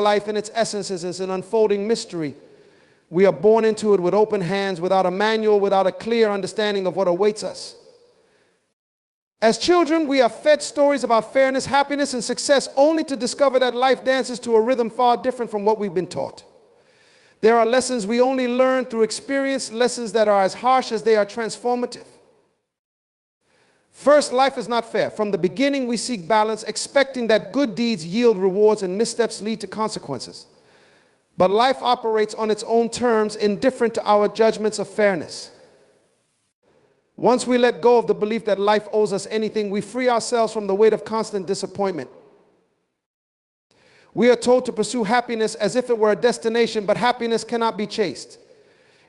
life in its essence is an unfolding mystery. We are born into it with open hands, without a manual, without a clear understanding of what awaits us. As children, we are fed stories about fairness, happiness, and success, only to discover that life dances to a rhythm far different from what we've been taught. There are lessons we only learn through experience, lessons that are as harsh as they are transformative. First, life is not fair. From the beginning, we seek balance, expecting that good deeds yield rewards and missteps lead to consequences. But life operates on its own terms, indifferent to our judgments of fairness. Once we let go of the belief that life owes us anything, we free ourselves from the weight of constant disappointment. We are told to pursue happiness as if it were a destination, but happiness cannot be chased.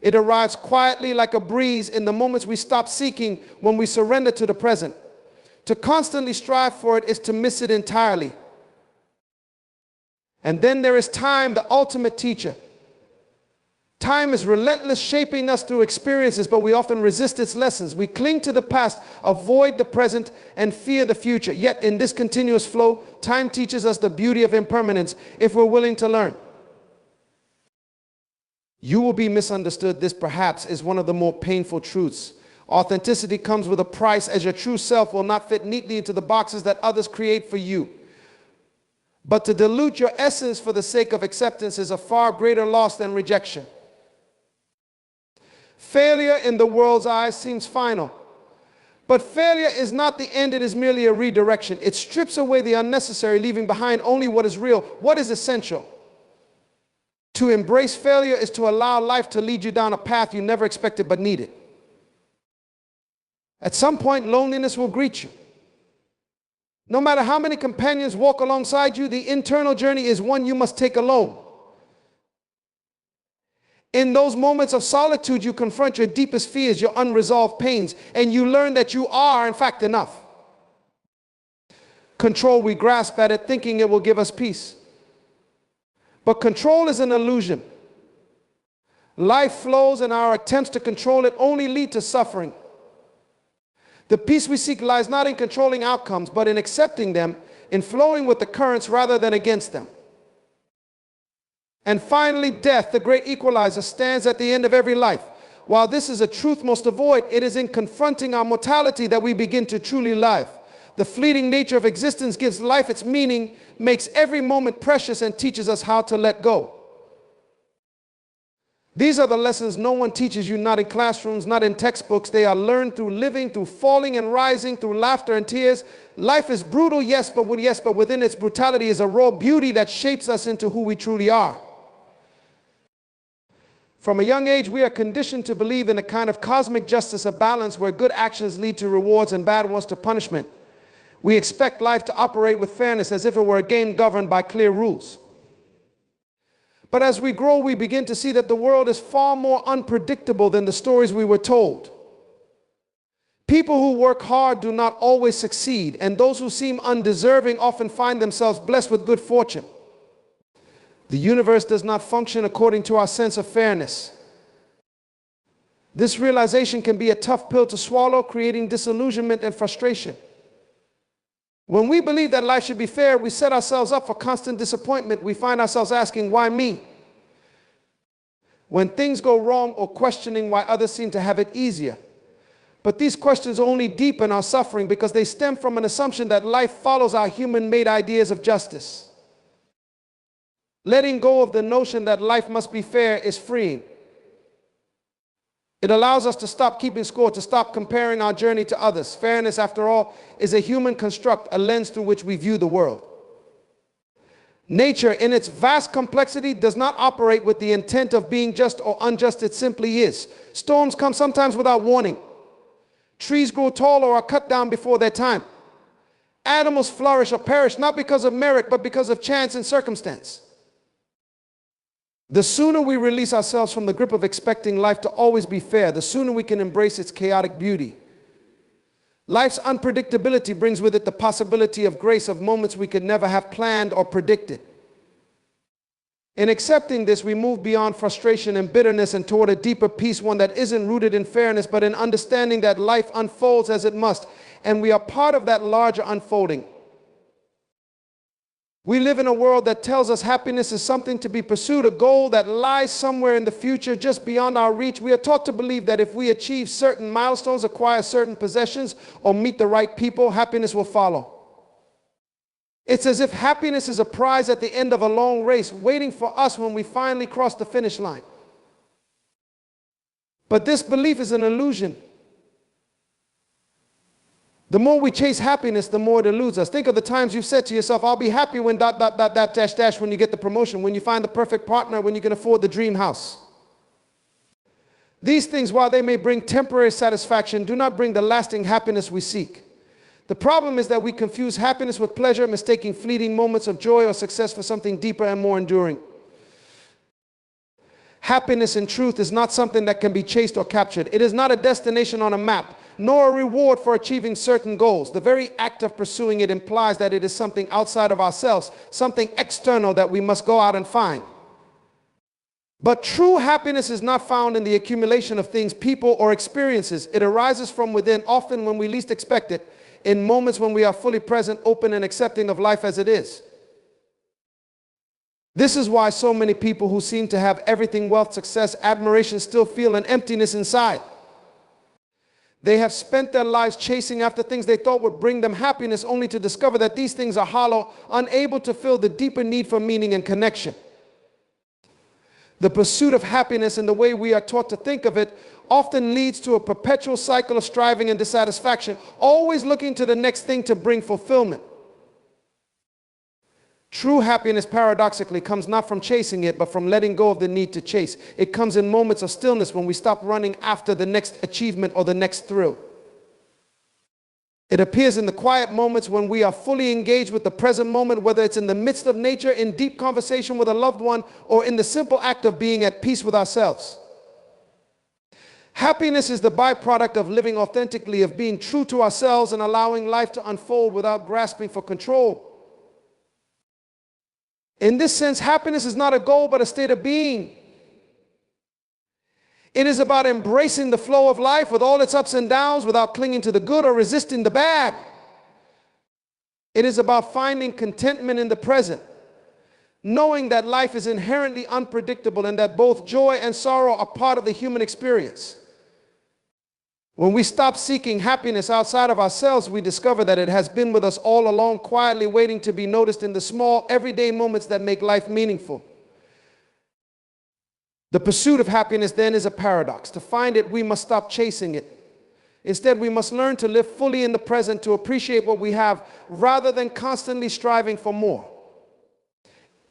It arrives quietly like a breeze in the moments we stop seeking, when we surrender to the present. To constantly strive for it is to miss it entirely. And then there is time, the ultimate teacher. Time is relentless, shaping us through experiences, but we often resist its lessons. We cling to the past, avoid the present, and fear the future. Yet in this continuous flow, time teaches us the beauty of impermanence if we're willing to learn. You will be misunderstood. This perhaps is one of the more painful truths. Authenticity comes with a price, as your true self will not fit neatly into the boxes that others create for you. But to dilute your essence for the sake of acceptance is a far greater loss than rejection. Failure in the world's eyes seems final. But failure is not the end, it is merely a redirection. It strips away the unnecessary, leaving behind only what is real, what is essential. To embrace failure is to allow life to lead you down a path you never expected but needed. At some point, loneliness will greet you. No matter how many companions walk alongside you, the internal journey is one you must take alone. In those moments of solitude, you confront your deepest fears, your unresolved pains, and you learn that you are, in fact, enough. Control, we grasp at it, thinking it will give us peace. But control is an illusion. Life flows, and our attempts to control it only lead to suffering. The peace we seek lies not in controlling outcomes, but in accepting them, in flowing with the currents rather than against them. And finally, death, the great equalizer, stands at the end of every life. While this is a truth most avoid, it is in confronting our mortality that we begin to truly live. The fleeting nature of existence gives life its meaning, makes every moment precious, and teaches us how to let go. These are the lessons no one teaches you, not in classrooms, not in textbooks. They are learned through living, through falling and rising, through laughter and tears. Life is brutal, yes, but within its brutality is a raw beauty that shapes us into who we truly are. From a young age, we are conditioned to believe in a kind of cosmic justice, a balance where good actions lead to rewards and bad ones to punishment. We expect life to operate with fairness as if it were a game governed by clear rules. But as we grow, we begin to see that the world is far more unpredictable than the stories we were told. People who work hard do not always succeed, and those who seem undeserving often find themselves blessed with good fortune. The universe does not function according to our sense of fairness. This realization can be a tough pill to swallow, creating disillusionment and frustration. When we believe that life should be fair, we set ourselves up for constant disappointment. We find ourselves asking, why me? When things go wrong, or questioning why others seem to have it easier. But these questions only deepen our suffering because they stem from an assumption that life follows our human-made ideas of justice. Letting go of the notion that life must be fair is freeing. It allows us to stop keeping score, to stop comparing our journey to others. Fairness, after all, is a human construct, a lens through which we view the world. Nature, in its vast complexity, does not operate with the intent of being just or unjust. It simply is. Storms come sometimes without warning. Trees grow tall or are cut down before their time. Animals flourish or perish not because of merit, but because of chance and circumstance. The sooner we release ourselves from the grip of expecting life to always be fair, the sooner we can embrace its chaotic beauty. Life's unpredictability brings with it the possibility of grace, of moments we could never have planned or predicted. In accepting this, we move beyond frustration and bitterness and toward a deeper peace, one that isn't rooted in fairness, but in understanding that life unfolds as it must, and we are part of that larger unfolding. We live in a world that tells us happiness is something to be pursued, a goal that lies somewhere in the future just beyond our reach. We are taught to believe that if we achieve certain milestones, acquire certain possessions, or meet the right people, happiness will follow. It's as if happiness is a prize at the end of a long race, waiting for us when we finally cross the finish line. But this belief is an illusion. The more we chase happiness, the more it eludes us. Think of the times you've said to yourself, I'll be happy when ... when you get the promotion, when you find the perfect partner, when you can afford the dream house. These things, while they may bring temporary satisfaction, do not bring the lasting happiness we seek. The problem is that we confuse happiness with pleasure, mistaking fleeting moments of joy or success for something deeper and more enduring. Happiness, in truth, is not something that can be chased or captured. It is not a destination on a map, nor a reward for achieving certain goals. The very act of pursuing it implies that it is something outside of ourselves, something external that we must go out and find. But true happiness is not found in the accumulation of things, people, or experiences. It arises from within, often when we least expect it, in moments when we are fully present, open, and accepting of life as it is. This is why so many people who seem to have everything, wealth, success, admiration, still feel an emptiness inside. They have spent their lives chasing after things they thought would bring them happiness, only to discover that these things are hollow, unable to fill the deeper need for meaning and connection. The pursuit of happiness, in the way we are taught to think of it, often leads to a perpetual cycle of striving and dissatisfaction, always looking to the next thing to bring fulfillment. True happiness, paradoxically, comes not from chasing it, but from letting go of the need to chase. It comes in moments of stillness, when we stop running after the next achievement or the next thrill. It appears in the quiet moments when we are fully engaged with the present moment, whether it's in the midst of nature, in deep conversation with a loved one, or in the simple act of being at peace with ourselves. Happiness is the byproduct of living authentically, of being true to ourselves and allowing life to unfold without grasping for control. In this sense, happiness is not a goal, but a state of being. It is about embracing the flow of life with all its ups and downs without clinging to the good or resisting the bad. It is about finding contentment in the present, knowing that life is inherently unpredictable and that both joy and sorrow are part of the human experience. When we stop seeking happiness outside of ourselves, we discover that it has been with us all along, quietly waiting to be noticed in the small, everyday moments that make life meaningful. The pursuit of happiness then is a paradox. To find it, we must stop chasing it. Instead, we must learn to live fully in the present, to appreciate what we have, rather than constantly striving for more.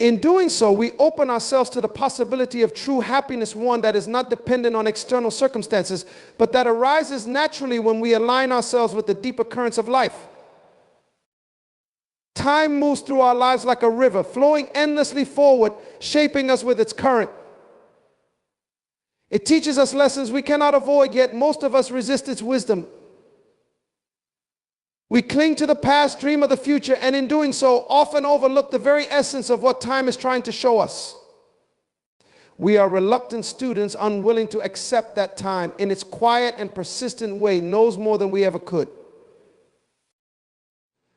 In doing so, we open ourselves to the possibility of true happiness, one that is not dependent on external circumstances, but that arises naturally when we align ourselves with the deeper currents of life. Time moves through our lives like a river, flowing endlessly forward, shaping us with its current. It teaches us lessons we cannot avoid, yet most of us resist its wisdom. We cling to the past, dream of the future, and in doing so, often overlook the very essence of what time is trying to show us. We are reluctant students, unwilling to accept that time, in its quiet and persistent way, knows more than we ever could.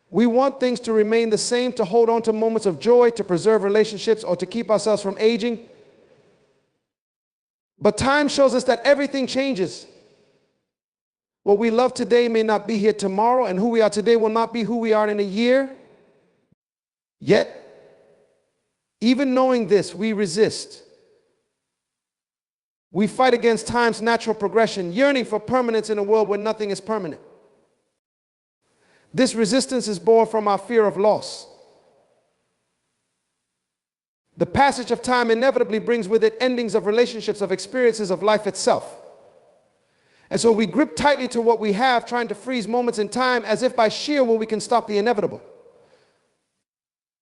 We want things to remain the same, to hold on to moments of joy, to preserve relationships, or to keep ourselves from aging. But time shows us that everything changes. What we love today may not be here tomorrow, and who we are today will not be who we are in a year. Yet, even knowing this, we resist. We fight against time's natural progression, yearning for permanence in a world where nothing is permanent. This resistance is born from our fear of loss. The passage of time inevitably brings with it endings of relationships, of experiences, of life itself. And so we grip tightly to what we have, trying to freeze moments in time as if by sheer will we can stop the inevitable.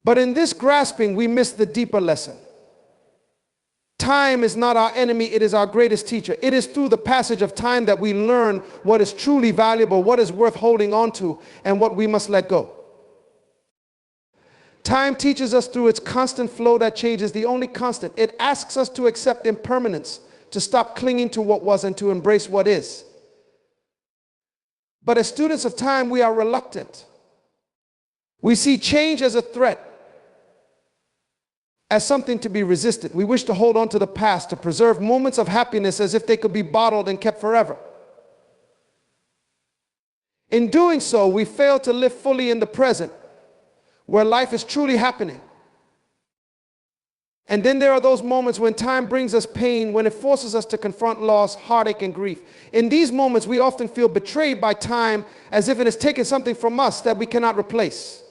But in this grasping, we miss the deeper lesson. Time is not our enemy, it is our greatest teacher. It is through the passage of time that we learn what is truly valuable, what is worth holding on to, and what we must let go. Time teaches us through its constant flow that change is the only constant. It asks us to accept impermanence, to stop clinging to what was and to embrace what is. But as students of time, we are reluctant. We see change as a threat. as something to be resisted. We wish to hold on to the past, to preserve moments of happiness as if they could be bottled and kept forever. In doing so, we fail to live fully in the present, where life is truly happening. And then there are those moments when time brings us pain, when it forces us to confront loss, heartache, and grief. In these moments, we often feel betrayed by time, as if it has taken something from us that we cannot replace.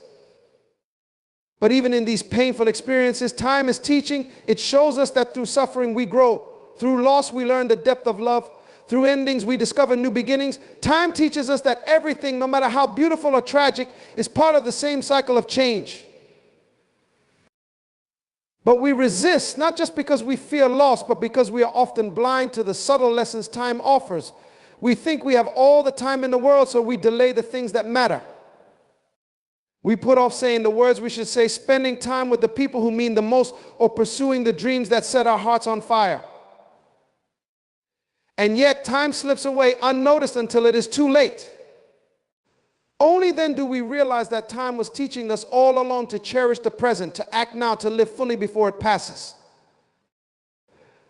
But even in these painful experiences, time is teaching. It shows us that through suffering we grow. Through loss we learn the depth of love. Through endings we discover new beginnings. Time teaches us that everything, no matter how beautiful or tragic, is part of the same cycle of change. But we resist, not just because we fear loss, but because we are often blind to the subtle lessons time offers. We think we have all the time in the world, so we delay the things that matter. We put off saying the words we should say, spending time with the people who mean the most, or pursuing the dreams that set our hearts on fire. And yet time slips away unnoticed until it is too late. Only then do we realize that time was teaching us all along to cherish the present, to act now, to live fully before it passes.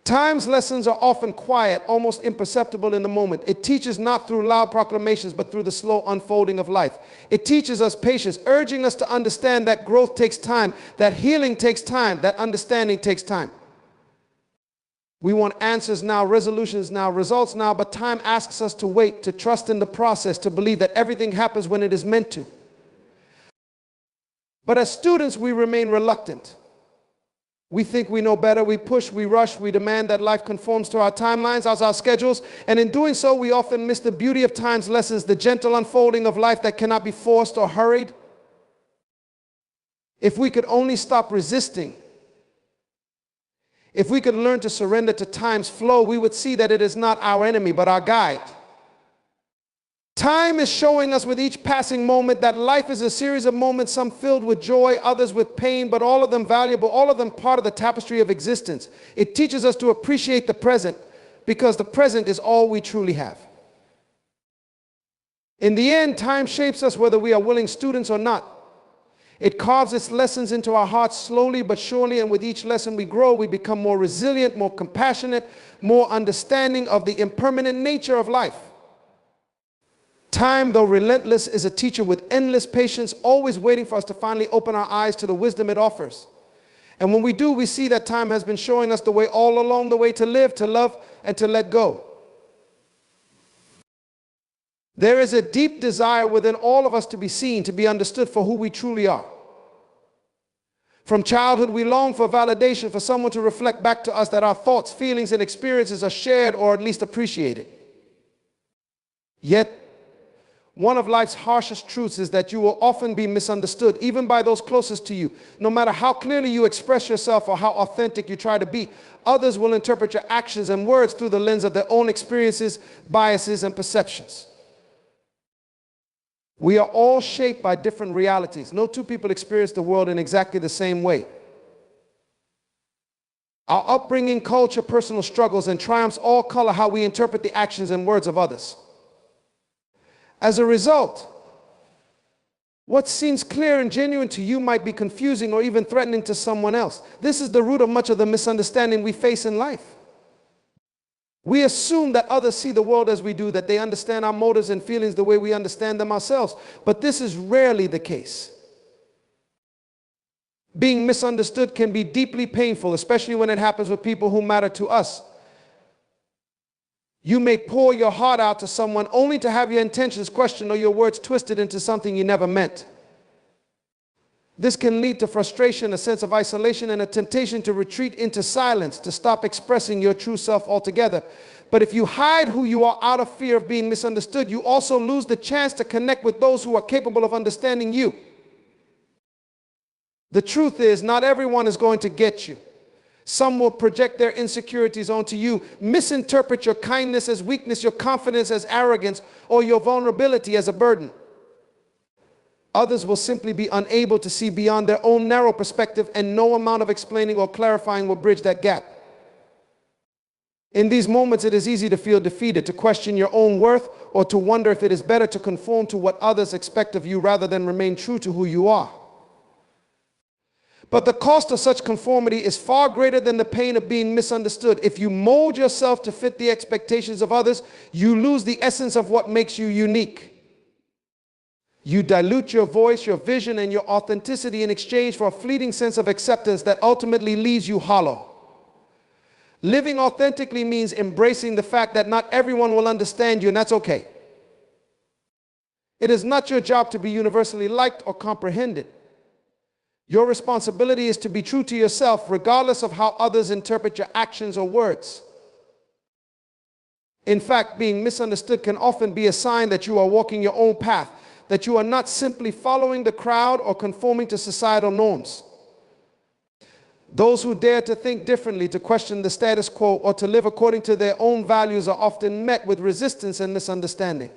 Time's lessons are often quiet, almost imperceptible in the moment. It teaches not through loud proclamations, but through the slow unfolding of life. It teaches us patience, urging us to understand that growth takes time, that healing takes time, that understanding takes time. We want answers now, resolutions now, results now, but time asks us to wait, to trust in the process, to believe that everything happens when it is meant to. But as students, we remain reluctant. We think we know better, we push, we rush, we demand that life conforms to our timelines, as our schedules, and in doing so, we often miss the beauty of time's lessons, the gentle unfolding of life that cannot be forced or hurried. If we could only stop resisting, if we could learn to surrender to time's flow, we would see that it is not our enemy, but our guide. Time is showing us with each passing moment that life is a series of moments, some filled with joy, others with pain, but all of them valuable, all of them part of the tapestry of existence. It teaches us to appreciate the present, because the present is all we truly have. In the end, time shapes us whether we are willing students or not. It carves its lessons into our hearts slowly but surely, and with each lesson we grow, we become more resilient, more compassionate, more understanding of the impermanent nature of life. Time, though relentless, is a teacher with endless patience, always waiting for us to finally open our eyes to the wisdom it offers. And when we do, we see that time has been showing us the way all along, the way to live, to love, and to let go. There is a deep desire within all of us to be seen, to be understood for who we truly are. From childhood, we long for validation, for someone to reflect back to us that our thoughts, feelings, and experiences are shared or at least appreciated. Yet, one of life's harshest truths is that you will often be misunderstood, even by those closest to you. No matter how clearly you express yourself or how authentic you try to be, others will interpret your actions and words through the lens of their own experiences, biases, and perceptions. We are all shaped by different realities. No two people experience the world in exactly the same way. Our upbringing, culture, personal struggles, and triumphs all color how we interpret the actions and words of others. As a result, what seems clear and genuine to you might be confusing or even threatening to someone else. This is the root of much of the misunderstanding we face in life. We assume that others see the world as we do, that they understand our motives and feelings the way we understand them ourselves. But this is rarely the case. Being misunderstood can be deeply painful, especially when it happens with people who matter to us. You may pour your heart out to someone only to have your intentions questioned or your words twisted into something you never meant. This can lead to frustration, a sense of isolation, and a temptation to retreat into silence, to stop expressing your true self altogether. But if you hide who you are out of fear of being misunderstood, you also lose the chance to connect with those who are capable of understanding you. The truth is, not everyone is going to get you. Some will project their insecurities onto you, misinterpret your kindness as weakness, your confidence as arrogance, or your vulnerability as a burden. Others will simply be unable to see beyond their own narrow perspective, and no amount of explaining or clarifying will bridge that gap. In these moments, it is easy to feel defeated, to question your own worth, or to wonder if it is better to conform to what others expect of you rather than remain true to who you are. But the cost of such conformity is far greater than the pain of being misunderstood. If you mold yourself to fit the expectations of others, you lose the essence of what makes you unique. You dilute your voice, your vision, and your authenticity in exchange for a fleeting sense of acceptance that ultimately leaves you hollow. Living authentically means embracing the fact that not everyone will understand you, and that's okay. It is not your job to be universally liked or comprehended. Your responsibility is to be true to yourself, regardless of how others interpret your actions or words. In fact, being misunderstood can often be a sign that you are walking your own path, that you are not simply following the crowd or conforming to societal norms. Those who dare to think differently, to question the status quo, or to live according to their own values are often met with resistance and misunderstanding.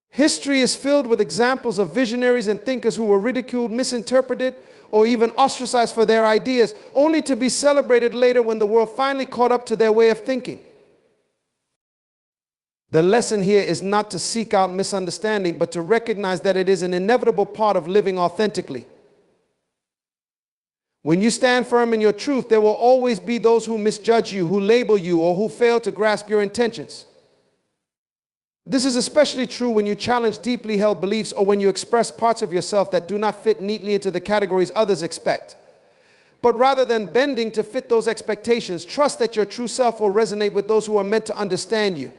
History is filled with examples of visionaries and thinkers who were ridiculed, misinterpreted, or even ostracized for their ideas, only to be celebrated later when the world finally caught up to their way of thinking. The lesson here is not to seek out misunderstanding, but to recognize that it is an inevitable part of living authentically. When you stand firm in your truth, there will always be those who misjudge you, who label you, or who fail to grasp your intentions. This is especially true when you challenge deeply held beliefs or when you express parts of yourself that do not fit neatly into the categories others expect. But rather than bending to fit those expectations, trust that your true self will resonate with those who are meant to understand you.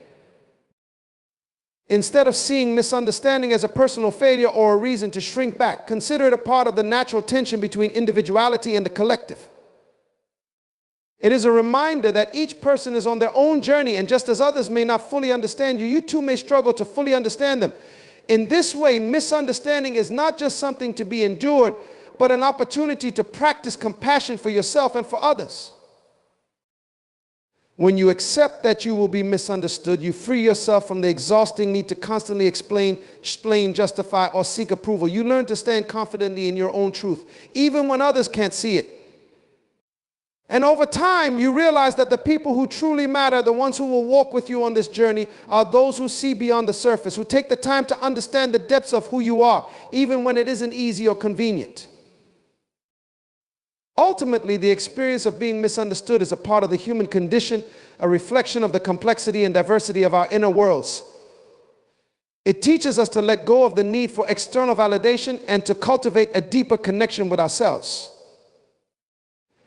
Instead of seeing misunderstanding as a personal failure or a reason to shrink back, consider it a part of the natural tension between individuality and the collective. It is a reminder that each person is on their own journey, and just as others may not fully understand you, you too may struggle to fully understand them. In this way, misunderstanding is not just something to be endured, but an opportunity to practice compassion for yourself and for others. When you accept that you will be misunderstood, you free yourself from the exhausting need to constantly explain, justify, or seek approval. You learn to stand confidently in your own truth, even when others can't see it. And over time, you realize that the people who truly matter, the ones who will walk with you on this journey, are those who see beyond the surface, who take the time to understand the depths of who you are, even when it isn't easy or convenient. Ultimately, the experience of being misunderstood is a part of the human condition, a reflection of the complexity and diversity of our inner worlds. It teaches us to let go of the need for external validation and to cultivate a deeper connection with ourselves.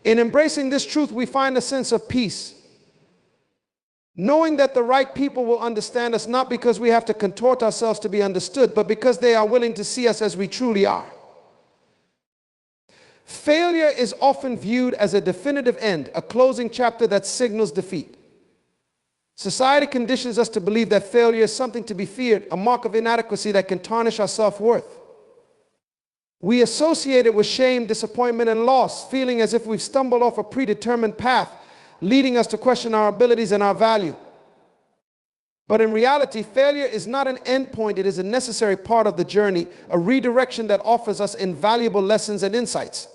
In embracing this truth, we find a sense of peace, knowing that the right people will understand us not because we have to contort ourselves to be understood, but because they are willing to see us as we truly are. Failure is often viewed as a definitive end, a closing chapter that signals defeat. Society conditions us to believe that failure is something to be feared, a mark of inadequacy that can tarnish our self-worth. We associate it with shame, disappointment, and loss, feeling as if we've stumbled off a predetermined path, leading us to question our abilities and our value. But in reality, failure is not an end point, it is a necessary part of the journey, a redirection that offers us invaluable lessons and insights.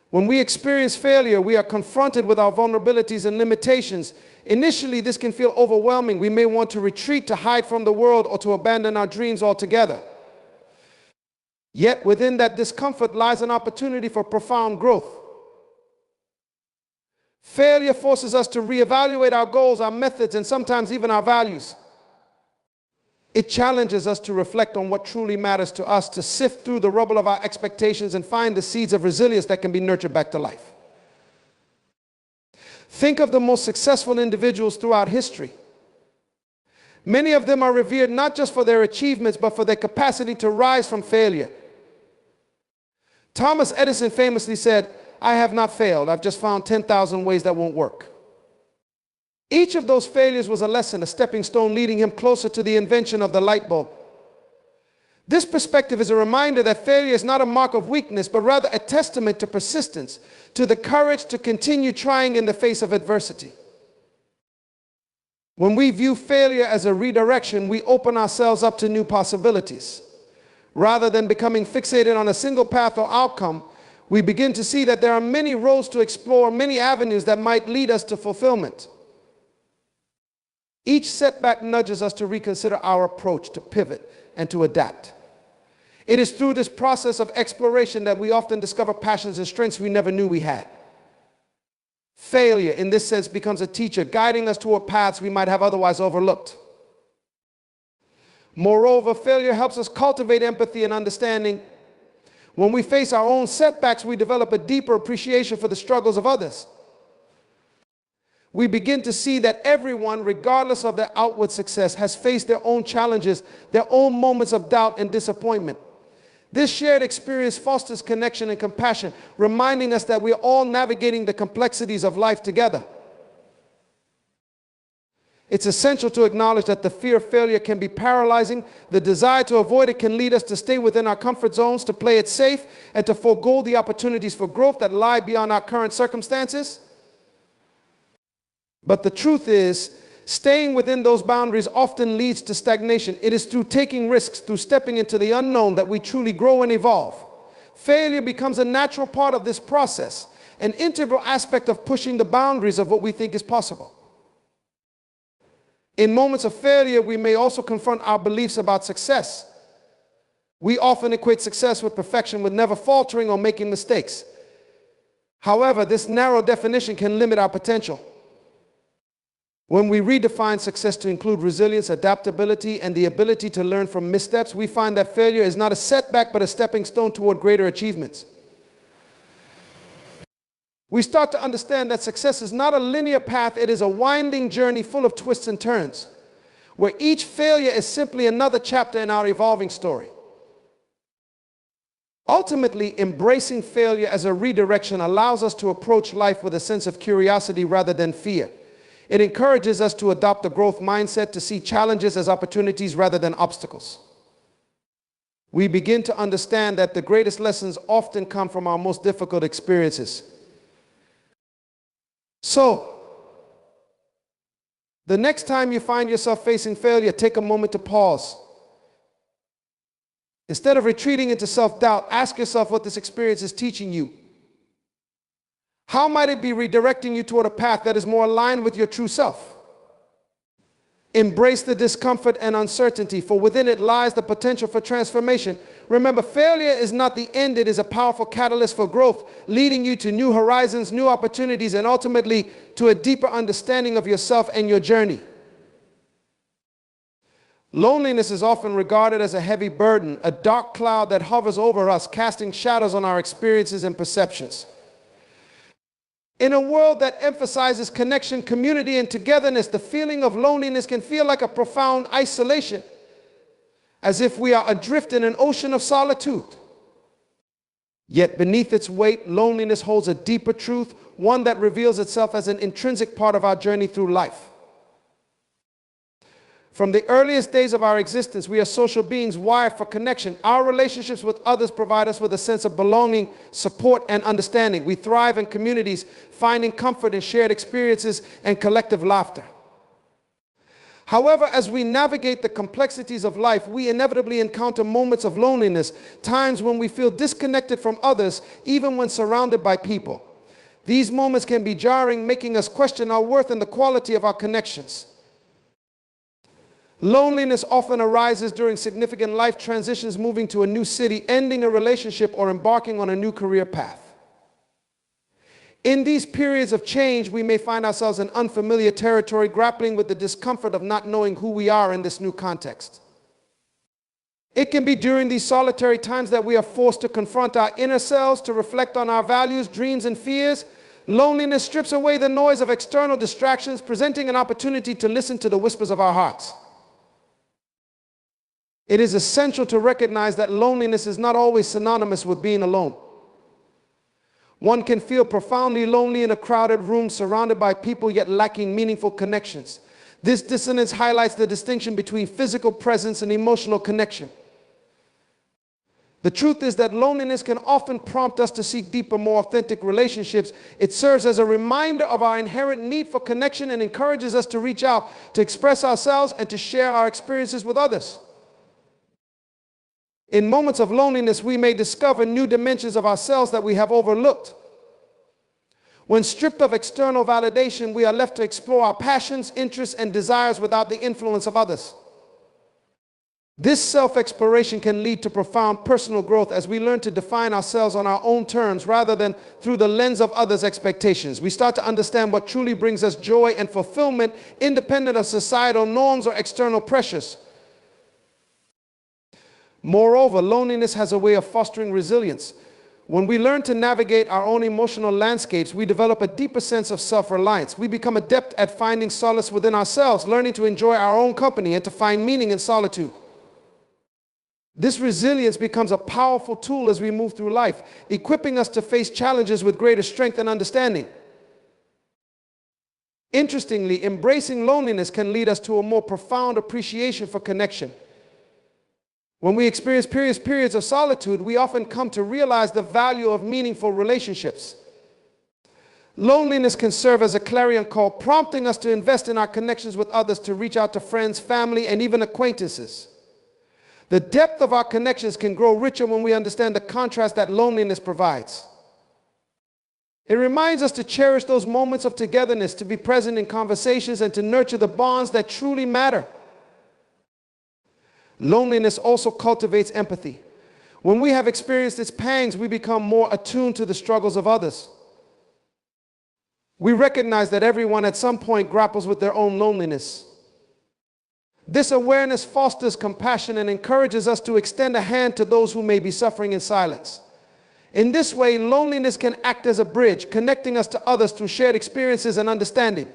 When we experience failure, we are confronted with our vulnerabilities and limitations. Initially, this can feel overwhelming. We may want to retreat, to hide from the world, or to abandon our dreams altogether. Yet within that discomfort lies an opportunity for profound growth. Failure forces us to reevaluate our goals, our methods, and sometimes even our values. It challenges us to reflect on what truly matters to us, to sift through the rubble of our expectations and find the seeds of resilience that can be nurtured back to life. Think of the most successful individuals throughout history. Many of them are revered not just for their achievements, but for their capacity to rise from failure. Thomas Edison famously said, "I have not failed, I've just found 10,000 ways that won't work." Each of those failures was a lesson, a stepping stone leading him closer to the invention of the light bulb. This perspective is a reminder that failure is not a mark of weakness, but rather a testament to persistence, to the courage to continue trying in the face of adversity. When we view failure as a redirection, we open ourselves up to new possibilities. Rather than becoming fixated on a single path or outcome, we begin to see that there are many roads to explore, many avenues that might lead us to fulfillment. Each setback nudges us to reconsider our approach, to pivot, and to adapt. It is through this process of exploration that we often discover passions and strengths we never knew we had. Failure, in this sense, becomes a teacher, guiding us toward paths we might have otherwise overlooked. Moreover, failure helps us cultivate empathy and understanding. When we face our own setbacks, we develop a deeper appreciation for the struggles of others. We begin to see that everyone, regardless of their outward success, has faced their own challenges, their own moments of doubt and disappointment. This shared experience fosters connection and compassion, reminding us that we are all navigating the complexities of life together. It's essential to acknowledge that the fear of failure can be paralyzing. The desire to avoid it can lead us to stay within our comfort zones, to play it safe, and to forego the opportunities for growth that lie beyond our current circumstances. But the truth is, staying within those boundaries often leads to stagnation. It is through taking risks, through stepping into the unknown, that we truly grow and evolve. Failure becomes a natural part of this process, an integral aspect of pushing the boundaries of what we think is possible. In moments of failure, we may also confront our beliefs about success. We often equate success with perfection, with never faltering or making mistakes. However, this narrow definition can limit our potential. When we redefine success to include resilience, adaptability, and the ability to learn from missteps, we find that failure is not a setback, but a stepping stone toward greater achievements. We start to understand that success is not a linear path, it is a winding journey full of twists and turns, where each failure is simply another chapter in our evolving story. Ultimately, embracing failure as a redirection allows us to approach life with a sense of curiosity rather than fear. It encourages us to adopt a growth mindset, to see challenges as opportunities rather than obstacles. We begin to understand that the greatest lessons often come from our most difficult experiences. So, the next time you find yourself facing failure, take a moment to pause. Instead of retreating into self-doubt, ask yourself what this experience is teaching you. How might it be redirecting you toward a path that is more aligned with your true self? Embrace the discomfort and uncertainty, for within it lies the potential for transformation. Remember, failure is not the end, it is a powerful catalyst for growth, leading you to new horizons, new opportunities, and ultimately to a deeper understanding of yourself and your journey. Loneliness is often regarded as a heavy burden, a dark cloud that hovers over us, casting shadows on our experiences and perceptions. In a world that emphasizes connection, community, and togetherness, the feeling of loneliness can feel like a profound isolation, as if we are adrift in an ocean of solitude. Yet beneath its weight, loneliness holds a deeper truth, one that reveals itself as an intrinsic part of our journey through life. From the earliest days of our existence, we are social beings wired for connection. Our relationships with others provide us with a sense of belonging, support, and understanding. We thrive in communities, finding comfort in shared experiences and collective laughter. However, as we navigate the complexities of life, we inevitably encounter moments of loneliness, times when we feel disconnected from others, even when surrounded by people. These moments can be jarring, making us question our worth and the quality of our connections. Loneliness often arises during significant life transitions, moving to a new city, ending a relationship, or embarking on a new career path. In these periods of change, we may find ourselves in unfamiliar territory, grappling with the discomfort of not knowing who we are in this new context. It can be during these solitary times that we are forced to confront our inner selves, to reflect on our values, dreams, and fears. Loneliness strips away the noise of external distractions, presenting an opportunity to listen to the whispers of our hearts. It is essential to recognize that loneliness is not always synonymous with being alone. One can feel profoundly lonely in a crowded room, surrounded by people yet lacking meaningful connections. This dissonance highlights the distinction between physical presence and emotional connection. The truth is that loneliness can often prompt us to seek deeper, more authentic relationships. It serves as a reminder of our inherent need for connection and encourages us to reach out, to express ourselves, and to share our experiences with others. In moments of loneliness, we may discover new dimensions of ourselves that we have overlooked. When stripped of external validation, we are left to explore our passions, interests, and desires without the influence of others. This self-exploration can lead to profound personal growth as we learn to define ourselves on our own terms rather than through the lens of others' expectations. We start to understand what truly brings us joy and fulfillment, independent of societal norms or external pressures. Moreover, loneliness has a way of fostering resilience. When we learn to navigate our own emotional landscapes, we develop a deeper sense of self-reliance. We become adept at finding solace within ourselves, learning to enjoy our own company and to find meaning in solitude. This resilience becomes a powerful tool as we move through life, equipping us to face challenges with greater strength and understanding. Interestingly, embracing loneliness can lead us to a more profound appreciation for connection. When we experience periods of solitude, we often come to realize the value of meaningful relationships. Loneliness can serve as a clarion call, prompting us to invest in our connections with others, to reach out to friends, family, and even acquaintances. The depth of our connections can grow richer when we understand the contrast that loneliness provides. It reminds us to cherish those moments of togetherness, to be present in conversations, and to nurture the bonds that truly matter. Loneliness also cultivates empathy. When we have experienced its pangs, we become more attuned to the struggles of others. We recognize that everyone at some point grapples with their own loneliness. This awareness fosters compassion and encourages us to extend a hand to those who may be suffering in silence. In this way, loneliness can act as a bridge, connecting us to others through shared experiences and understanding.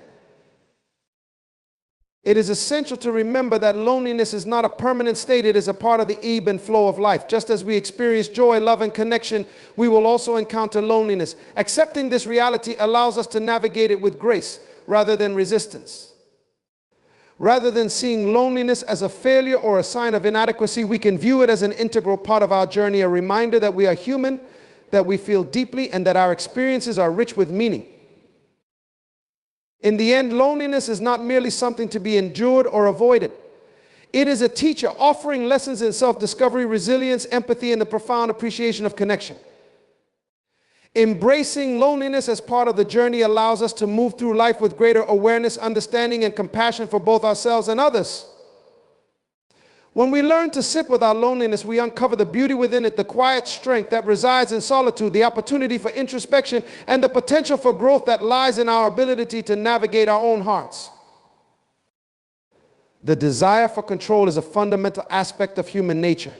It is essential to remember that loneliness is not a permanent state. It is a part of the ebb and flow of life. Just as we experience joy, love, and connection, we will also encounter loneliness. Accepting this reality allows us to navigate it with grace rather than resistance. Rather than seeing loneliness as a failure or a sign of inadequacy, we can view it as an integral part of our journey, a reminder that we are human, that we feel deeply, and that our experiences are rich with meaning. In the end, loneliness is not merely something to be endured or avoided. It is a teacher offering lessons in self-discovery, resilience, empathy, and the profound appreciation of connection. Embracing loneliness as part of the journey allows us to move through life with greater awareness, understanding, and compassion for both ourselves and others. When we learn to sit with our loneliness, we uncover the beauty within it, the quiet strength that resides in solitude, the opportunity for introspection, and the potential for growth that lies in our ability to navigate our own hearts. The desire for control is a fundamental aspect of human nature.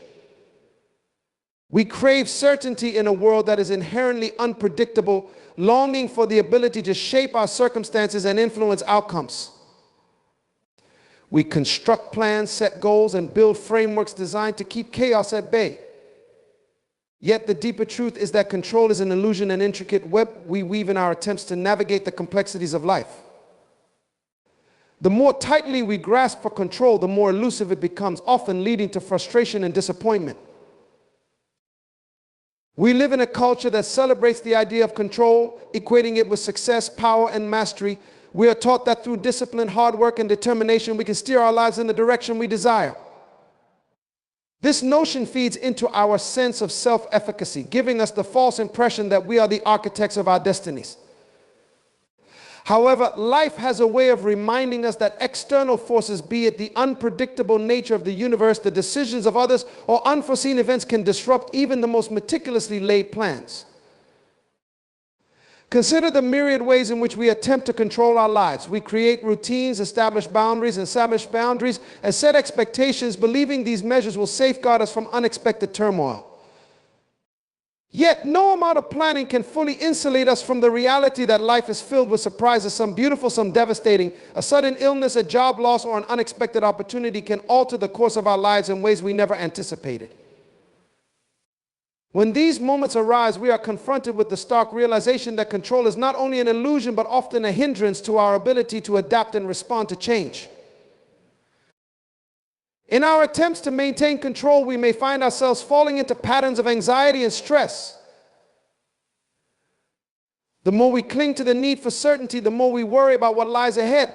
We crave certainty in a world that is inherently unpredictable, longing for the ability to shape our circumstances and influence outcomes. We construct plans, set goals, and build frameworks designed to keep chaos at bay. Yet the deeper truth is that control is an illusion, an intricate web we weave in our attempts to navigate the complexities of life. The more tightly we grasp for control, the more elusive it becomes, often leading to frustration and disappointment. We live in a culture that celebrates the idea of control, equating it with success, power, and mastery. We are taught that through discipline, hard work, and determination, we can steer our lives in the direction we desire. This notion feeds into our sense of self-efficacy, giving us the false impression that we are the architects of our destinies. However, life has a way of reminding us that external forces, be it the unpredictable nature of the universe, the decisions of others, or unforeseen events, can disrupt even the most meticulously laid plans. Consider the myriad ways in which we attempt to control our lives. We create routines, establish boundaries, and set expectations, believing these measures will safeguard us from unexpected turmoil. Yet no amount of planning can fully insulate us from the reality that life is filled with surprises, some beautiful, some devastating. A sudden illness, a job loss, or an unexpected opportunity can alter the course of our lives in ways we never anticipated. When these moments arise, we are confronted with the stark realization that control is not only an illusion, but often a hindrance to our ability to adapt and respond to change. In our attempts to maintain control, we may find ourselves falling into patterns of anxiety and stress. The more we cling to the need for certainty, the more we worry about what lies ahead.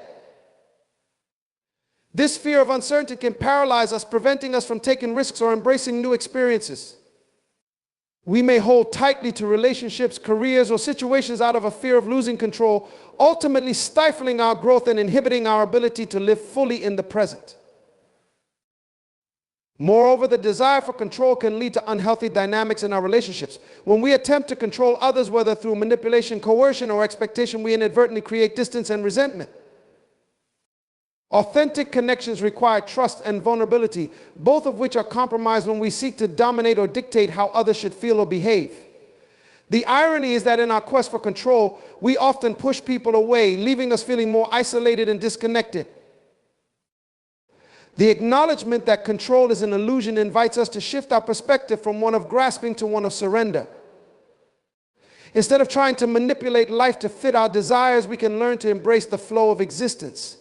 This fear of uncertainty can paralyze us, preventing us from taking risks or embracing new experiences. We may hold tightly to relationships, careers, or situations out of a fear of losing control, ultimately stifling our growth and inhibiting our ability to live fully in the present. Moreover, the desire for control can lead to unhealthy dynamics in our relationships. When we attempt to control others, whether through manipulation, coercion, or expectation, we inadvertently create distance and resentment. Authentic connections require trust and vulnerability, both of which are compromised when we seek to dominate or dictate how others should feel or behave. The irony is that in our quest for control, we often push people away, leaving us feeling more isolated and disconnected. The acknowledgement that control is an illusion invites us to shift our perspective from one of grasping to one of surrender. Instead of trying to manipulate life to fit our desires, we can learn to embrace the flow of existence.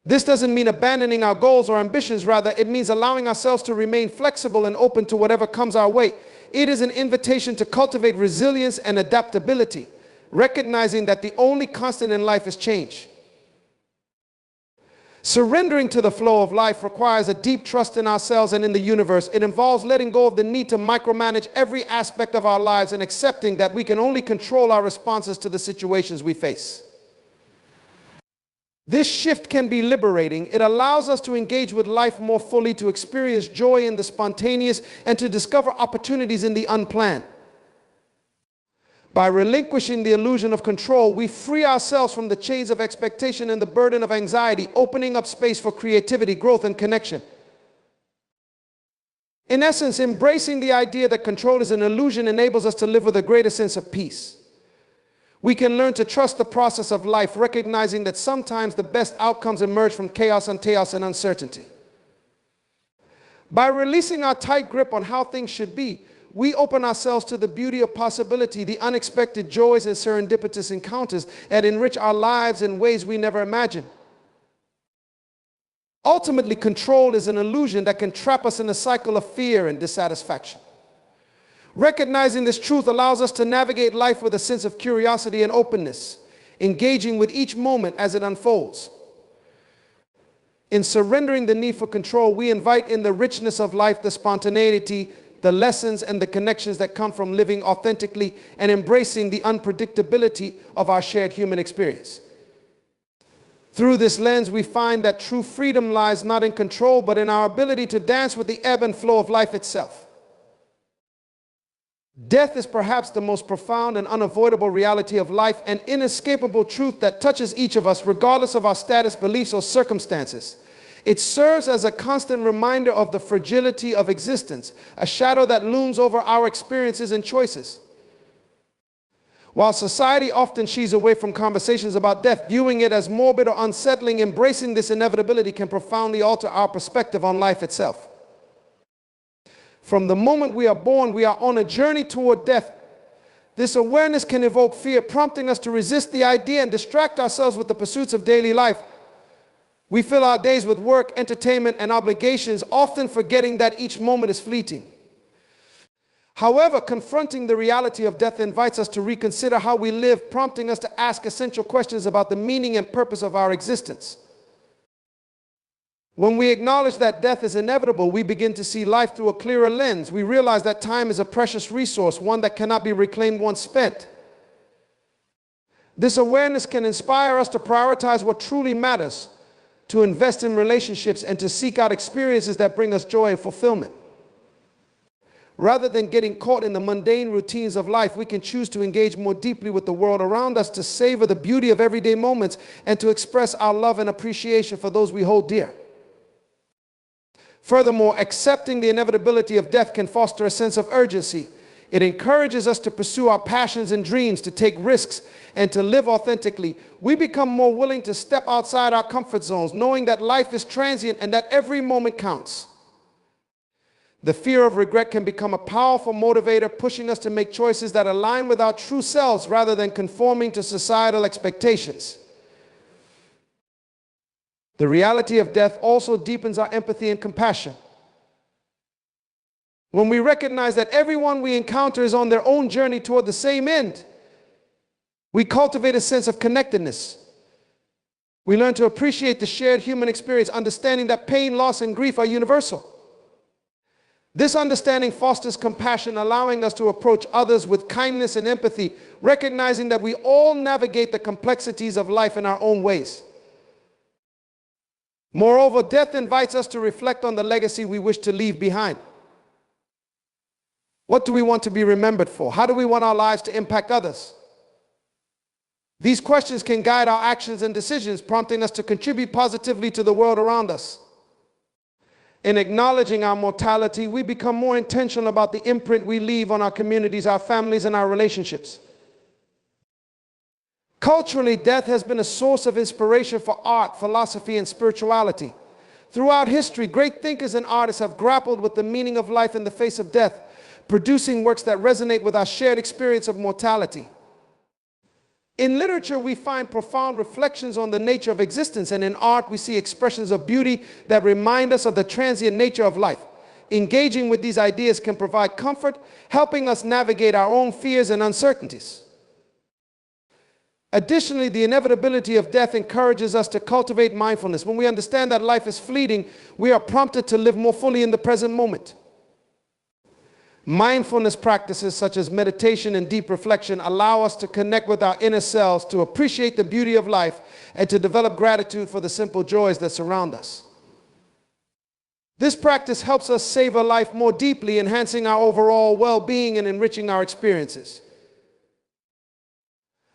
This doesn't mean abandoning our goals or ambitions. Rather, it means allowing ourselves to remain flexible and open to whatever comes our way. It is an invitation to cultivate resilience and adaptability, recognizing that the only constant in life is change. Surrendering to the flow of life requires a deep trust in ourselves and in the universe. It involves letting go of the need to micromanage every aspect of our lives and accepting that we can only control our responses to the situations we face. This shift can be liberating. It allows us to engage with life more fully, to experience joy in the spontaneous, and to discover opportunities in the unplanned. By relinquishing the illusion of control, we free ourselves from the chains of expectation and the burden of anxiety, opening up space for creativity, growth, and connection. In essence, embracing the idea that control is an illusion enables us to live with a greater sense of peace. We can learn to trust the process of life, recognizing that sometimes the best outcomes emerge from chaos and uncertainty. By releasing our tight grip on how things should be, we open ourselves to the beauty of possibility, the unexpected joys and serendipitous encounters that enrich our lives in ways we never imagined. Ultimately, control is an illusion that can trap us in a cycle of fear and dissatisfaction. Recognizing this truth allows us to navigate life with a sense of curiosity and openness, engaging with each moment as it unfolds. In surrendering the need for control, we invite in the richness of life, the spontaneity, the lessons and the connections that come from living authentically and embracing the unpredictability of our shared human experience. Through this lens, we find that true freedom lies not in control, but in our ability to dance with the ebb and flow of life itself. Death is perhaps the most profound and unavoidable reality of life, an inescapable truth that touches each of us regardless of our status, beliefs, or circumstances. It serves as a constant reminder of the fragility of existence, a shadow that looms over our experiences and choices. While society often shies away from conversations about death, viewing it as morbid or unsettling, embracing this inevitability can profoundly alter our perspective on life itself. From the moment we are born, we are on a journey toward death. This awareness can evoke fear, prompting us to resist the idea and distract ourselves with the pursuits of daily life. We fill our days with work, entertainment, and obligations, often forgetting that each moment is fleeting. However, confronting the reality of death invites us to reconsider how we live, prompting us to ask essential questions about the meaning and purpose of our existence. When we acknowledge that death is inevitable, we begin to see life through a clearer lens. We realize that time is a precious resource, one that cannot be reclaimed once spent. This awareness can inspire us to prioritize what truly matters, to invest in relationships, and to seek out experiences that bring us joy and fulfillment. Rather than getting caught in the mundane routines of life, we can choose to engage more deeply with the world around us, to savor the beauty of everyday moments, and to express our love and appreciation for those we hold dear. Furthermore, accepting the inevitability of death can foster a sense of urgency. It encourages us to pursue our passions and dreams, to take risks, and to live authentically. We become more willing to step outside our comfort zones, knowing that life is transient and that every moment counts. The fear of regret can become a powerful motivator, pushing us to make choices that align with our true selves rather than conforming to societal expectations. The reality of death also deepens our empathy and compassion. When we recognize that everyone we encounter is on their own journey toward the same end, we cultivate a sense of connectedness. We learn to appreciate the shared human experience, understanding that pain, loss, and grief are universal. This understanding fosters compassion, allowing us to approach others with kindness and empathy, recognizing that we all navigate the complexities of life in our own ways. Moreover, death invites us to reflect on the legacy we wish to leave behind. What do we want to be remembered for? How do we want our lives to impact others? These questions can guide our actions and decisions, prompting us to contribute positively to the world around us. In acknowledging our mortality, we become more intentional about the imprint we leave on our communities, our families, and our relationships. Culturally, death has been a source of inspiration for art, philosophy, and spirituality. Throughout history, great thinkers and artists have grappled with the meaning of life in the face of death, producing works that resonate with our shared experience of mortality. In literature, we find profound reflections on the nature of existence, and in art, we see expressions of beauty that remind us of the transient nature of life. Engaging with these ideas can provide comfort, helping us navigate our own fears and uncertainties. Additionally, the inevitability of death encourages us to cultivate mindfulness. When we understand that life is fleeting, we are prompted to live more fully in the present moment. Mindfulness practices such as meditation and deep reflection allow us to connect with our inner selves, to appreciate the beauty of life, and to develop gratitude for the simple joys that surround us. This practice helps us savor life more deeply, enhancing our overall well-being and enriching our experiences.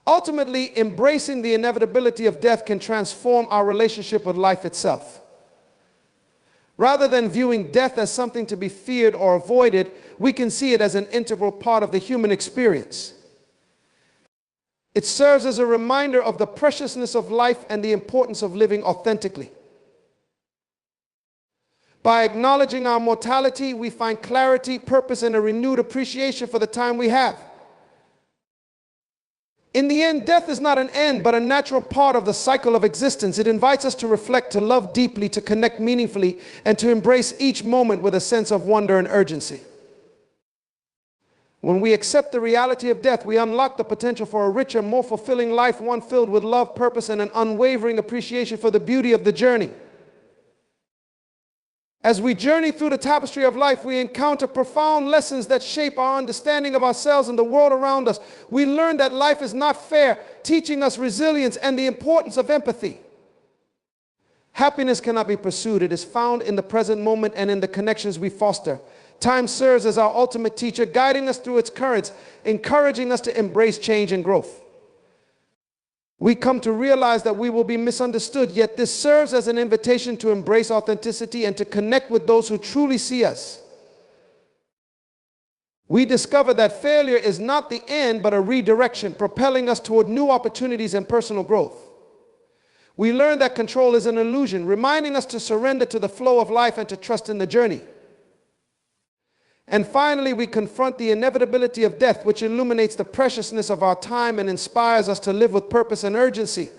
Ultimately, embracing the inevitability of death can transform our relationship with life itself. Rather than viewing death as something to be feared or avoided, we can see it as an integral part of the human experience. It serves as a reminder of the preciousness of life and the importance of living authentically. By acknowledging our mortality, we find clarity, purpose, and a renewed appreciation for the time we have. In the end, death is not an end, but a natural part of the cycle of existence. It invites us to reflect, to love deeply, to connect meaningfully, and to embrace each moment with a sense of wonder and urgency. When we accept the reality of death, we unlock the potential for a richer, more fulfilling life, one filled with love, purpose, and an unwavering appreciation for the beauty of the journey. As we journey through the tapestry of life, we encounter profound lessons that shape our understanding of ourselves and the world around us. We learn that life is not fair, teaching us resilience and the importance of empathy. Happiness cannot be pursued. It is found in the present moment and in the connections we foster. Time serves as our ultimate teacher, guiding us through its currents, encouraging us to embrace change and growth. We come to realize that we will be misunderstood, yet this serves as an invitation to embrace authenticity and to connect with those who truly see us. We discover that failure is not the end, but a redirection, propelling us toward new opportunities and personal growth. We learn that control is an illusion, reminding us to surrender to the flow of life and to trust in the journey. And finally, we confront the inevitability of death, which illuminates the preciousness of our time and inspires us to live with purpose and urgency.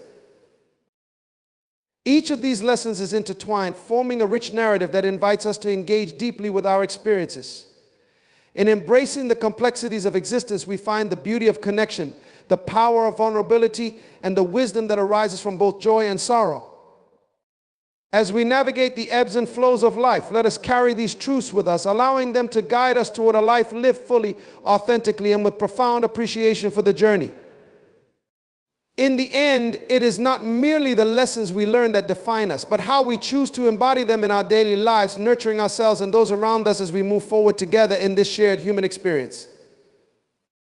Each of these lessons is intertwined, forming a rich narrative that invites us to engage deeply with our experiences. In embracing the complexities of existence, we find the beauty of connection, the power of vulnerability, and the wisdom that arises from both joy and sorrow. As we navigate the ebbs and flows of life, let us carry these truths with us, allowing them to guide us toward a life lived fully, authentically, and with profound appreciation for the journey. In the end, it is not merely the lessons we learn that define us, but how we choose to embody them in our daily lives, nurturing ourselves and those around us as we move forward together in this shared human experience.